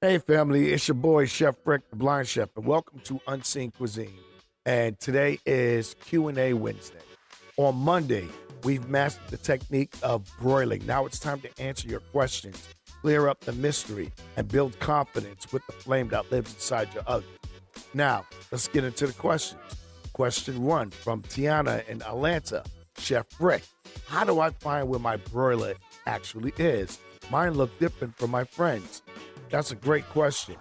Hey family, it's your boy Chef Rick, the Blind Chef, and welcome to Unseen Cuisine. And today is Q&A Wednesday. On Monday, we've mastered the technique of broiling. Now it's time to answer your questions, clear up the mystery, and build confidence with the flame that lives inside your oven. Now, let's get into the questions. Question one from Tiana in Atlanta. Chef Rick, how do I find where my broiler actually is? Mine look different from my friends. That's a great question.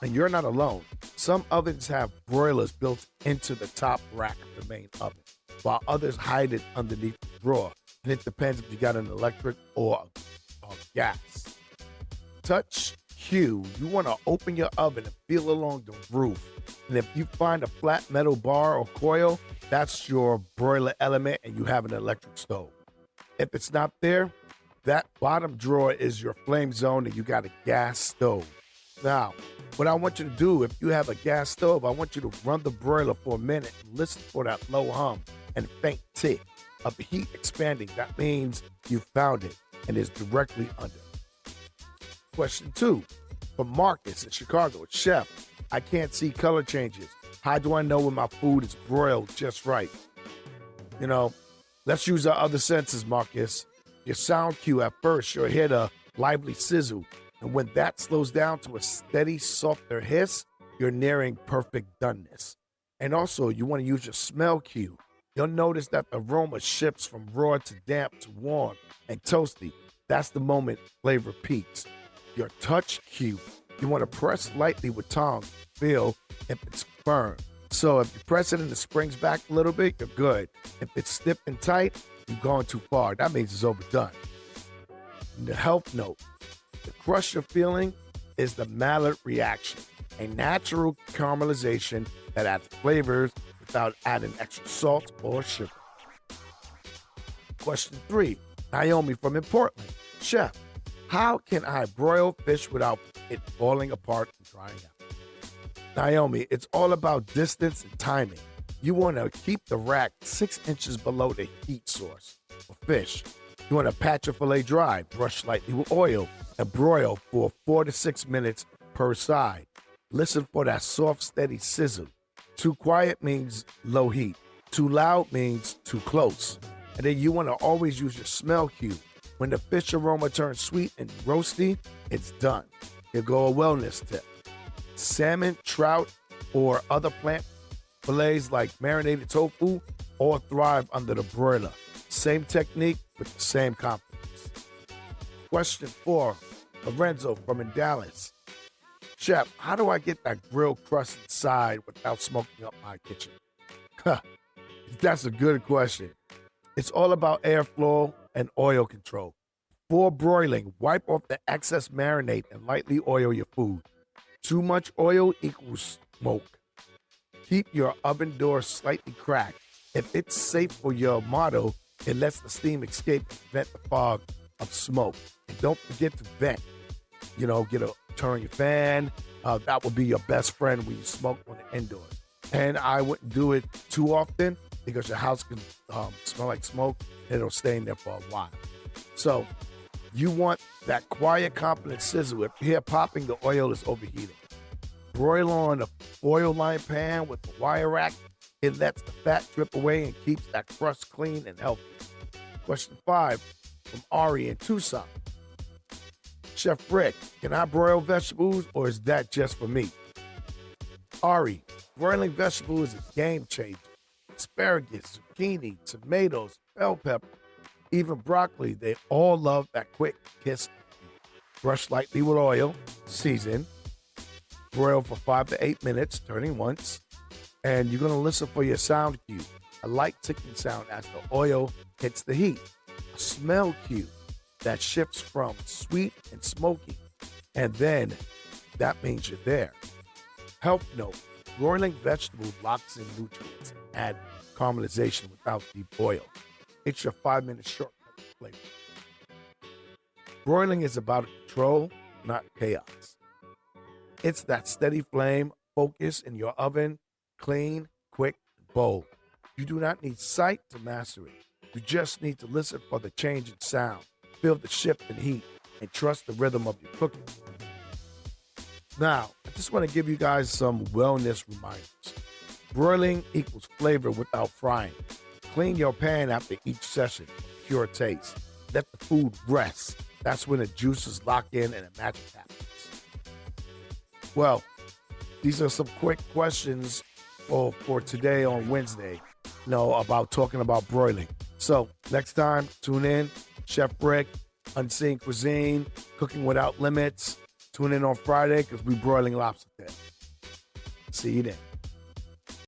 And you're not alone. Some ovens have broilers built into the top rack of the main oven, while others hide it underneath the drawer. And it depends if you got an electric or a gas. Touch Q. You want to open your oven and feel along the roof. And if you find a flat metal bar or coil, that's your broiler element and you have an electric stove. If it's not there, that bottom drawer is your flame zone and you got a gas stove. Now, what I want you to do, if you have a gas stove, I want you to run the broiler for a minute and listen for that low hum and faint tick of the heat expanding. That means you found it and it's directly under. Question two, from Marcus in Chicago. Chef, I can't see color changes. How do I know when my food is broiled just right? Let's use our other senses, Marcus. Your sound cue at first, you'll hear a lively sizzle. And when that slows down to a steady, softer hiss, you're nearing perfect doneness. And also, you want to use your smell cue. You'll notice that the aroma shifts from raw to damp to warm and toasty. That's the moment flavor peaks. Your touch cue. You want to press lightly with tongue. Feel if it's firm. So if you press it and it springs back a little bit, you're good. If it's stiff and tight, you've gone too far. That means it's overdone. And the health note. The crush you're feeling is the Maillard reaction, a natural caramelization that adds flavors without adding extra salt or sugar. Question three, Naomi from Portland. Chef, how can I broil fish without it falling apart and drying out? Naomi, it's all about distance and timing. You want to keep the rack 6 inches below the heat source for fish. You want to pat your fillet dry, brush lightly with oil, and broil for 4 to 6 minutes per side. Listen for that soft, steady sizzle. Too quiet means low heat. Too loud means too close. And then you want to always use your smell cue. When the fish aroma turns sweet and roasty, it's done. Here go a wellness tip. Salmon, trout, or other plant fillets like marinated tofu all thrive under the broiler. Same technique with the same confidence. Question four, Lorenzo from in Dallas. Chef, how do I get that grilled crust inside without smoking up my kitchen? That's a good question. It's all about airflow and oil control. For broiling, wipe off the excess marinade and lightly oil your food. Too much oil equals smoke. Keep your oven door slightly cracked. If it's safe for your motto, it lets the steam escape and prevent the fog of smoke. And don't forget to vent. Turn your fan. That will be your best friend when you smoke on the indoors. And I wouldn't do it too often because your house can smell like smoke and it'll stay in there for a while. So you want that quiet, confident sizzle. If you hear popping, the oil is overheating. Broil on a foil-lined pan with a wire rack. It lets the fat drip away and keeps that crust clean and healthy. Question five from Ari in Tucson. Chef Rick, can I broil vegetables or is that just for me? Ari, broiling vegetables is a game changer. Asparagus, zucchini, tomatoes, bell pepper, even broccoli, they all love that quick kiss. Brush lightly with oil, season, broil for 5 to 8 minutes, turning once, and you're going to listen for your sound cue, a light ticking sound as the oil hits the heat, a smell cue that shifts from sweet and smoky, and then that means you're there. Health note, broiling vegetables locks in nutrients and add caramelization without deep boil. It's your 5-minute shortcut to flavor. Broiling is about control, not chaos. It's that steady flame, focus in your oven, clean, quick, and bold. You do not need sight to master it. You just need to listen for the change in sound, feel the shift in heat, and trust the rhythm of your cooking. Now, I just want to give you guys some wellness reminders. Broiling equals flavor without frying. Clean your pan after each session. Pure taste. Let the food rest. That's when the juices lock in and the magic happens. Well, these are some quick questions for today on Wednesday, about talking about broiling. So next time, tune in. Chef Rick, Unseen Cuisine, Cooking Without Limits. Tune in on Friday because we're broiling lobster tail. See you then.